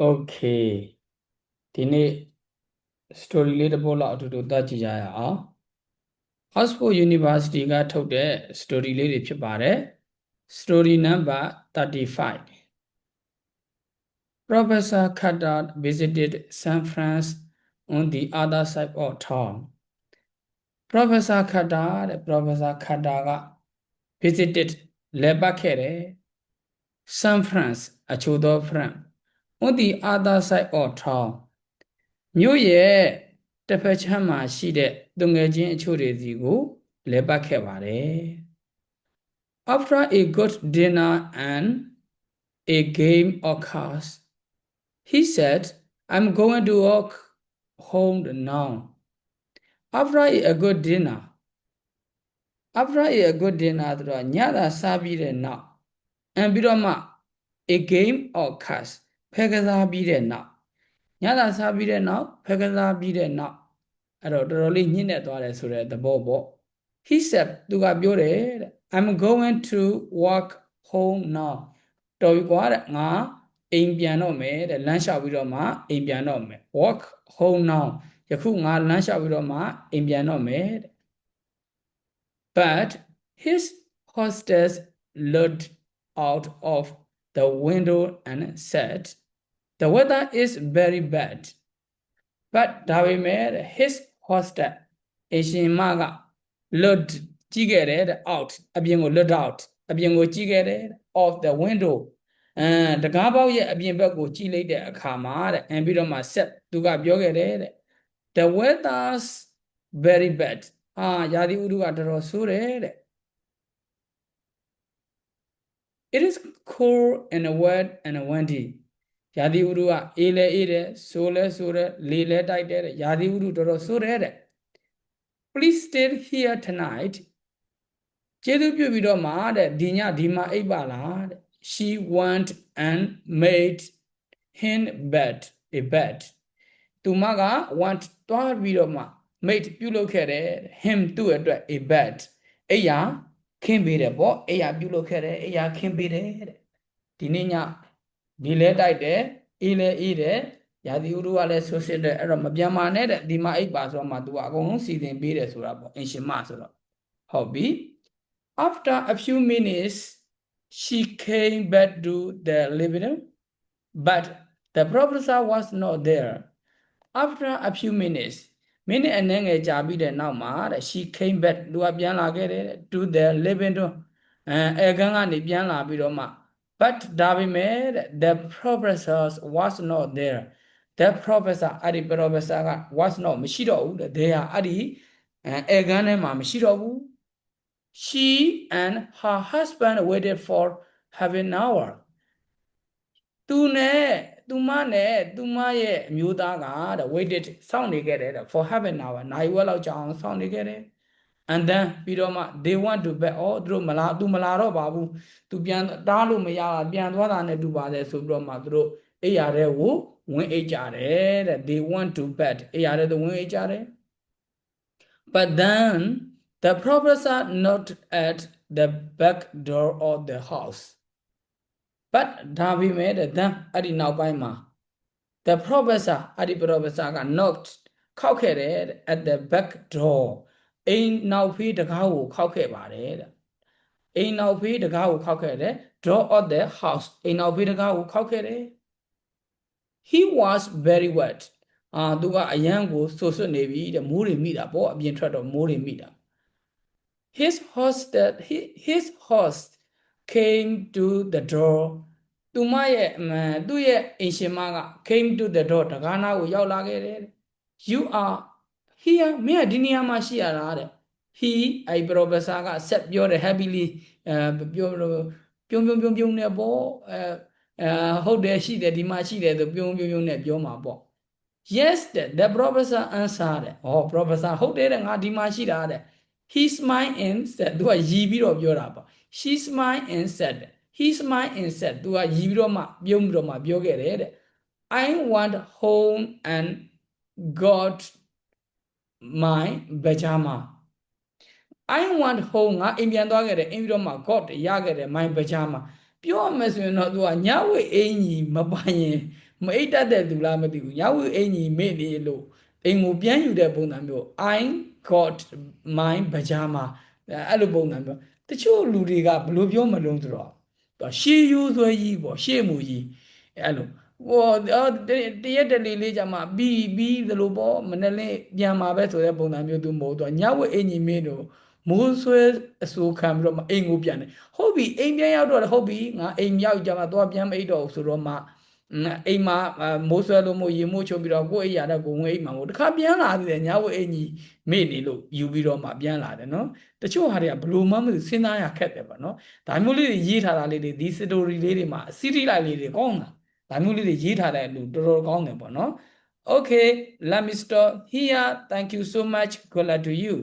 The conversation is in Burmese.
Okay ဒီနေ့ story လေးတစ်ပုဒ်လောက်အတူတူသွားကြည့်ကြရအောင် Oxford University ကထုတ်တဲ့ story လေးတွေဖြစ်ပါတယ် story number 35 Professor Khaddad visited San Francisco on the other side of town Professor Khaddad က visited လဲပတ်ခဲ့တယ် San Francisco အချို့သော France on the other side of town မြို့ရဲ့တစ်ဖက်ခြမ်းမှာရှိတဲ့သူငယ်ချင်းအချို့တွေစီကိုလဲပတ်ခဲ့ပါတယ် After a good dinner and a game of cards he said I'm going to walk home now After a good dinner ဆိုတော့ညသာစားပြီးတဲ့နောက် and ပြီးတော့မှ a game of cards ဖဲကစားပြီးတဲ့နောက်ညသာစားပြီးတဲ့နောက်ဖဲကစားပြီးတဲ့နောက်အဲ့တော့တော်တော်လေးညှင်းနေသွားတယ်ဆိုတဲ့သဘောပေါ့ he said သူကပြောတယ်တဲ့ I'm going to walk home now တော်ပြီကွာတဲ့ငါအိမ်ပြန်တော့မယ်တဲ့လမ်းလျှောက်ပြီးတော့မှအိမ်ပြန်တော့မယ် walk home now ယခုငါလမ်းလျှောက်ပြီးတော့မှအိမ်ပြန်တော့မယ်တဲ့ but his hostess looked out of the window and said the weather is very bad but ဒါပေမဲ့ his hostess အရှင်မက looked ကြည့်ခဲ့တယ်တဲ့ out အပြင်ကို looked out အပြင်ကိုကြည့်ခဲ့တယ် of the window တကားပေါက်ရဲ့အပြင်ဘက်ကိုကြည့်လိုက်တဲ့အခါမှာတဲ့ပြီးတော့မှ said သူကပြောခဲ့တယ်တဲ့ the weather's very bad ရာသီဥတုကတော်တော်ဆိုးတယ်တဲ့ it is cold and wet and windy ရာသီဥတုကအေးလဲအေးတယ်ဆိုးလဲဆိုးတယ်လေလဲတိုက်တယ်တဲ့ရာသီဥတုတော်တော်ဆိုးတယ်တဲ့ please stay here tonight ကျေးဇူးပြုပြီးတော့မှတဲ့ဒီညဒီမှာအိပ်ပါလားတဲ့ she went and made him a bed သူမက want တွားပြီးတော့မှ made ပြုလုပ်ခဲ့တယ် him သူ့အတွက် a bed အိယာခင်းပေးတယ်ပေါ့အိယာပြုလုပ်ခဲ့တယ်အိယာခင်းပေးတယ်တဲ့ဒီနေ့ညဒီလဲတိုက်တယ်အေးလဲအေးတယ်ရာသီဥတုကလည်းဆိုးစစ်တယ်အဲ့တော့မပြန်ပါနဲ့တဲ့ဒီမှာအိပ်ပါဆိုတော့မှသူကအကုန်လုံးစီစဉ်ပေးတယ်ဆိုတာပေါ့အင်ရှင်မဆိုတော့ဟုတ်ပြီ After a few minutes she came back to the living room but the professor was not there after a few minutes မိနစ်အနည်းငယ်ကြာပြီးတဲ့နောက်မှာတဲ့ she came back သူကပြန်လာခဲ့တယ် to the living room အခန်းကနေပြန်လာပြီးတော့မှ but ဒါပေမဲ့ the professor was not there the professor အဲ့ဒီ professor က was not မရှိတော့ဘူးတဲ့ there အဲ့ဒီအခန်းထဲမှာမရှိတော့ဘူး she and her husband waited for half an hour သူမရဲ့အမျိုးသားကတဲ့ waited စောင့်နေခဲ့တယ်တဲ့ for half an hour နိုင်ဝက်လောက်ကြာအောင်စောင့်နေခဲ့တယ် and then ပြီးတော့မှ they want to bed သူတို့မလာတော့ပါဘူးသူပြန်တားလို့မရပြန်သွားတာနဲ့တူပါတယ်ဆိုပြီးတော့မှသူတို့အိယာတဲ့ကိုဝင်အိတ်ကြတယ်တဲ့ they want to bed အိယာတဲ့ဝင်အိတ်ကြတယ် but then the professor knocked at the back door of the house but ဒါပေမဲ့တဲ့ then အဲ့ဒီနောက်ပိုင်းမှာ the professor အဲ့ဒီ professor က knocked ခောက်ခဲ့တယ် at the back door အိမ်နောက်ဖေးတကားကိုခောက်ခဲ့ပါတယ်တဲ့အိမ်နောက်ဖေးတကားကိုခောက်ခဲ့တယ် door of the house အိမ်နောက်ဖေးတကားကိုခောက်ခဲ့တယ် he was very wet သူကအရန်ကိုဆွဆွနေပြီတဲ့မိုးတွေမိတာပေါ့အပြင်ထွက်တော့မိုးတွေမိတာ his host came to the door သူ့ရဲ့အိမ်ရှင်မက came to the door တကားနားကိုရောက်လာခဲ့တယ် you are here မင်းကဒီနေရာမှာရှိရတာတဲ့ he အဲ့ professor က set ပြောတယ် happily ပြောပြုံးနေပေါ့ဟုတ်တယ်ရှိတယ်ဒီမှာရှိတယ်ဆိုပြုံးနဲ့ပြောမှာပေါ့ yes the professor answered တဲ့ professor ဟုတ်တယ်တဲ့ငါဒီမှာရှိတာတဲ့ he smiled and said သူကရည်ပြီးတော့ပြောတာပေါ့ she smiled and said he smiled and said သူကရည်ပြီးတော့မှပြုံးပြီးတော့မှပြောခဲ့တယ်တဲ့ I want home and got my pajama I want home ငါအိမ်ပြန်သွားခဲ့တယ်အိမ်ပြီးတော့မှ got ရခဲ့တယ် my pajama ပြောရမယ်ဆိုရင်တော့သူကညဝတ်အင်ကြီးမပိုင်ရင် မအိတ်တတ်တဲ့သူလားမသိဘူးညဝအင်ကြီးမေ့နေလို့အိမ်ကိုပြန်ယူတဲ့ပုံစံမျိုး I got my pajama အဲ့လိုပုံစံမျိုးတချို့လူတွေကဘယ်လိုပြောမလို့ဆိုတော့ရှေးရိုးဆွဲကြီးပေါ့ရှေးမူကြီးအဲ့လိုဟိုတရက်တလေလေးကြမှာပြီးသလိုပေါ့မနေ့လေးပြန်มาပဲဆိုတဲ့ပုံစံမျိုးသူမဟုတ်တော့ညဝအင်ကြီးမေ့တော့မိုးဆွဲအစိုးခံပြီးတော့အိမ်ကိုပြန်တယ်ဟုတ်ပြီအိမ်ပြန်ရောက်တော့ဟုတ်ပြီငါအိမ်ရောက်ကြမှာသွားပြန်မအိတ်တော့ဆိုတော့မှအိမ်မှာမိုးဆွဲလို့မို့ရေမိုးချုပ်ပြီးတော့ကိုယ်အိမ်ရတဲ့ကိုငွေအိမ်မှာမို့တခါပြန်လာသေးတယ်ညဝအင်ကြီးမေ့နေလို့ယူပြီးတော့မှပြန်လာတယ်နော်တချို့ဟာတွေကဘလို့မှမသိစဉ်းစားရခက်တယ်ပေါ့နော်ဒါမျိုးလေးတွေရေးထားတာလေးတွေဒီစတိုရီလေးတွေမှာစီရီလိုက်လေးတွေကောင်းတာဒါမျိုးလေးတွေရေးထားတဲ့လူတော်တော်ကောင်းတယ်ပေါ့နော်Okay let me stop here thank you so much good luck to you